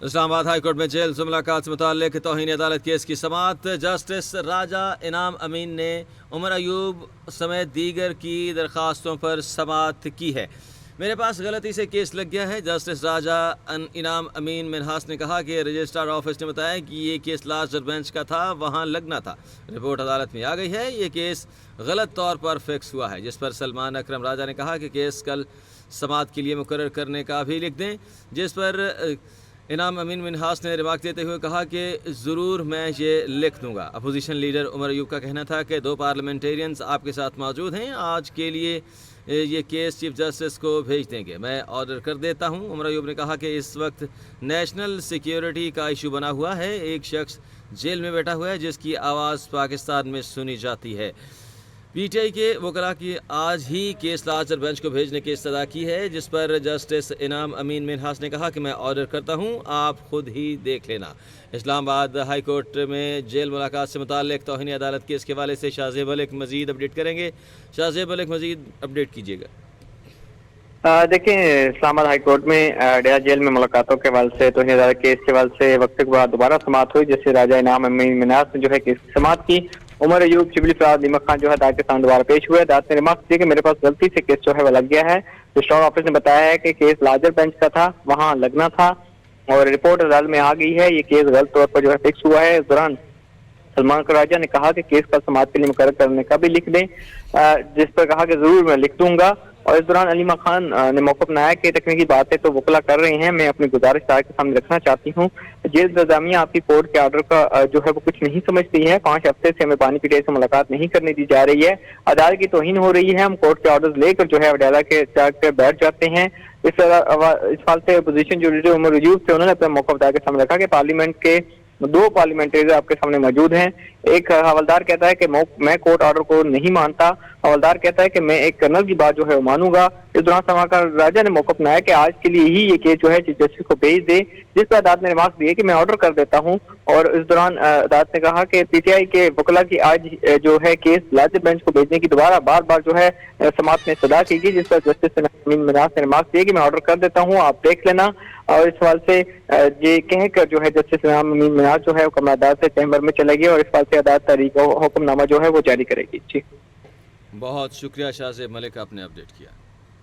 اسلام آباد high court میں jail سے ملاقات سے متعلق توہین عدالت کیس کی سماعت۔ جسٹس راجہ انعام امین نے عمر ایوب سمیت دیگر کی درخواستوں پر سماعت کی ہے۔ میرے پاس غلطی سے کیس لگ گیا ہے، جسٹس راجہ انعام امین منہاس نے کہا کہ رجسٹرار آفس نے بتایا کہ یہ کیس لارجر بینچ کا تھا، وہاں لگنا تھا۔ رپورٹ عدالت میں آ گئی ہے، یہ کیس غلط طور پر فکس ہوا ہے، جس پر سلمان اکرم راجہ نے کہا کہ کیس کل سماعت کے لیے مقرر کرنے کا بھی لکھ دیں، جس پر انعام امین منہاس نے ریمارک دیتے ہوئے کہا کہ ضرور میں یہ لکھ دوں گا۔ اپوزیشن لیڈر عمر ایوب کا کہنا تھا کہ 2 پارلیمنٹیرینز آپ کے ساتھ موجود ہیں، آج کے لیے یہ کیس چیف جسٹس کو بھیج دیں گے، میں آرڈر کر دیتا ہوں۔ عمر ایوب نے کہا کہ اس وقت نیشنل سیکیورٹی کا ایشو بنا ہوا ہے، ایک شخص جیل میں بیٹھا ہوا ہے جس کی آواز پاکستان میں سنی جاتی ہے۔ پی ٹی آئی کے وکلاء کی آج ہی کیس لارجر بینچ کو بھیجنے کی استدعا کی ہے، جس پر جسٹس انعام امین منہاس نے کہا کہ میں آرڈر کرتا ہوں، آپ خود ہی دیکھ لینا۔ اسلام آباد ہائی کورٹ میں جیل ملاقات سے متعلق توہین عدالت کیس کے حوالے سے شاہ زیب ملک مزید اپڈیٹ کریں گے۔ شاہ زیب ملک مزید اپڈیٹ کیجیے گا۔ دیکھیں، اسلام آباد ہائی کورٹ میں ڈیا جیل میں ملاقاتوں کے حوالے سے توہین عدالت کیس کے حوالے سے وقت کے بعد دوبارہ سماعت ہوئی، جس سے راجہ انعام امین منہاس نے جو ہے کیس کی سماعت کی۔ عمر ایوب، شبلی فراز، نعمت خان جو ہے عدالت کے سامنے دوبارہ پیش ہوئے۔ عدالت نے ریمارک دیا کہ میرے پاس غلطی سے کیس جو ہے وہ لگ گیا ہے۔ رجسٹرار آفس نے بتایا ہے کہ کیس لارجر بینچ کا تھا، وہاں لگنا تھا، اور رپورٹ عدالت میں آ گئی ہے، یہ کیس غلط طور پر جو ہے فکس ہوا ہے۔ اس دوران سلمان راجہ نے کہا کہ کیس کا سماعت کے لیے مقرر کرنے کا بھی لکھ دیں، جس پر کہا کہ ضرور میں لکھ دوں گا۔ اور اس دوران علیمہ خان نے موقع بنایا کہ تکنیکی باتیں تو وکلا کر رہے ہیں، میں اپنی گزارش عدالت کے سامنے رکھنا چاہتی ہوں۔ جیل انتظامیہ آپ کی کورٹ کے آرڈر کا جو ہے وہ کچھ نہیں سمجھتی ہے، 5 ہفتے سے ہمیں بانی پی ٹی آئی سے ملاقات نہیں کرنے دی جا رہی ہے، عدالت کی توہین ہو رہی ہے، ہم کورٹ کے آرڈرز لے کر جو ہے وڈیلا کے چارج پہ بیٹھ جاتے ہیں۔ اس حال سے اپوزیشن جو لیڈر عمر ایوب تھے، انہوں نے اپنا موقف عدالت کے سامنے رکھا کہ پارلیمنٹ کے 2 پارلیمنٹریز آپ کے سامنے موجود ہیں۔ ایک حوالدار کہتا ہے کہ میں کورٹ آرڈر کو نہیں مانتا، حوالدار کہتا ہے کہ میں ایک کرنل کی بات جو ہے وہ مانوں گا۔ اس دوران سلمان راجہ نے موقع بنایا کہ آج کے لیے ہی یہ کیس جو ہے چیف جسٹس کو بھیج دے، جس پر عدالت نے ریمارک دیے کہ میں آرڈر کر دیتا ہوں۔ اور اس دوران عدالت نے کہا کہ پی ٹی آئی کے وکلاء کی آج جو ہے کیس لارجر بینچ کو بھیجنے کی دوبارہ بار جو ہے سماعت میں استدعا کی گئی، جس پر جسٹس امین منہاس نے ریمارک دیے کہ میں آرڈر کر دیتا ہوں، آپ دیکھ لینا۔ اور اس حوالے سے یہ کہہ کر جو ہے جسٹس انعام امین منہاس جو ہے وہ کمرہ عدالت سے چیمبر میں چلے گی، اور اس حوالے سے عدالت تحریک و حکم نامہ جو ہے وہ جاری کرے گی۔ جی بہت شکریہ شاہ زیب ملک، آپ نے اپڈیٹ کیا۔